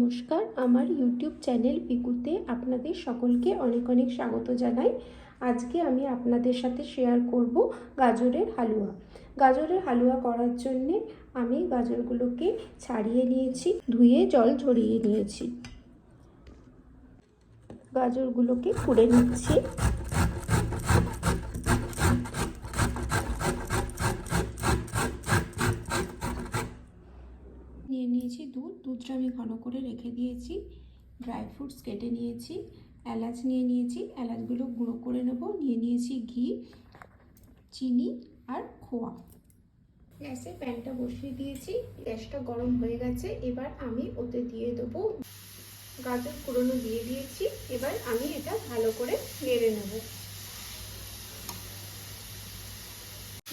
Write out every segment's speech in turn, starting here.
নমস্কার, আমার YouTube channel পিকুতে আপনাদের সকলকে অনেক অনেক স্বাগত জানাই। আজকে আমি আপনাদের সাথে শেয়ার করব গাজরের হালুয়া। গাজরের হালুয়া করার জন্যে আমি গাজরগুলোকে ছাড়িয়ে নিয়েছি, ধুয়ে জল ঝরিয়ে নিয়েছি। গাজরগুলোকে কুড়ে নিচ্ছি। নিয়ে নিয়েছি দুধটা আমি ঘন করে রেখে দিয়েছি। ড্রাই ফ্রুটস কেটে নিয়েছি, এলাচ নিয়ে নিয়েছি, এলাচগুলো গুঁড়ো করে নেব। নিয়ে নিয়েছি ঘি, চিনি আর খোয়া। গ্যাসে প্যানটা বসিয়ে দিয়েছি, গ্যাসটা গরম হয়ে গেছে। এবার আমি ওতে দিয়ে দেবো গাজর কুড়োনো দিয়ে দিয়েছি। এবার আমি এটা ভালো করে নেড়ে নেব।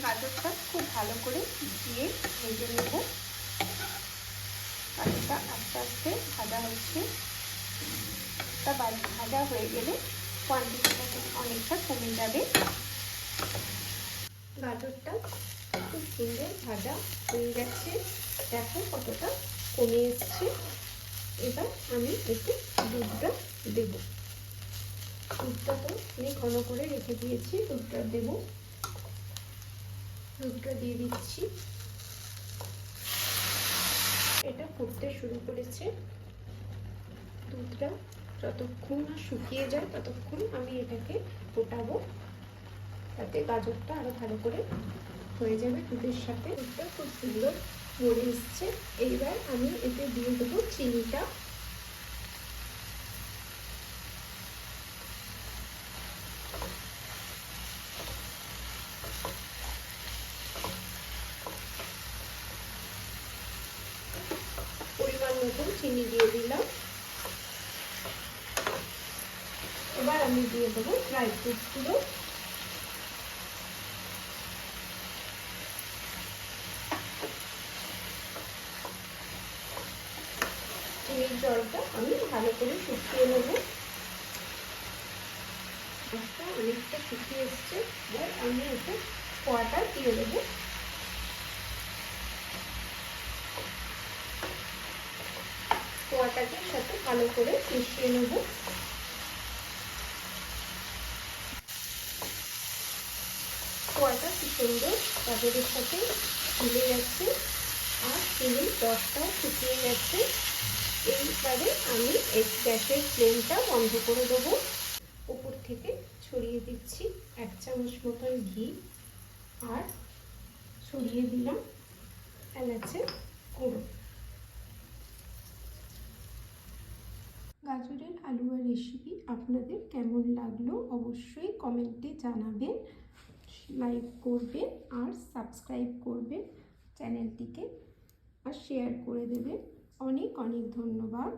গাজরটা খুব ভালো করে দিয়ে ভেজে নেব। গাজরটা আস্তে আস্তে ভাজা হচ্ছে। ভাজা হয়ে গেলে কোয়ান্টিটিটা অনেকটা কমে যাবে। গাজরটা খুব সুন্দর ভাজা হয়ে গেছে, দেখো কতটা কমে এসছে। এবার আমি একটু দুধটা দেব। দুধটা তো আমি ঘন করে রেখে দিয়েছি, দুধটা দেব। দুধটা দিয়ে দিচ্ছি। এটা ফুটতে শুরু করেছে। দুধটা যতক্ষণ না শুকিয়ে যায় ততক্ষণ আমি এটাকে ফোটাবো, তাতে গাজরটা আরো ভালো করে হয়ে যাবে দুধের সাথে। দুধটা খুব সুন্দর মরে এসছে। এইবার আমি এতে দিয়ে দেবো চিনিটা। পরিমাণ মতন চিনি দিয়ে দিলাম। এবার আমি দিয়ে দেবো ড্রাই ফ্রুটসগুলো। চিনির জলটা আমি ভালো করে শুকিয়ে নেব। অনেকটা শুকিয়ে এসছে। এবার আমি এতে খোয়াটা দিয়ে দেবো। খোয়াটাকে সাথে ভালো করে মিশিয়ে নেব। খোয়াটা কি সুন্দর গাজরের সাথে মিলে যাচ্ছে, আর চিনির রসটাও শুকিয়ে গেছে। এইবারে আমি এই গ্যাসের ফ্লেমটা বন্ধ করে দেবো। উপর থেকে ছড়িয়ে দিচ্ছি 1 চামচ মতন ঘি, আর ছড়িয়ে দিলাম এলাচের গুঁড়ো। গাজরের হালুয়া রেসিপি আপনাদের কেমন লাগলো অবশ্যই কমেন্টে জানাবেন। লাইক করবেন আর সাবস্ক্রাইব করবেন চ্যানেলটিকে, আর শেয়ার করে দেবেন। অনেক অনেক ধন্যবাদ।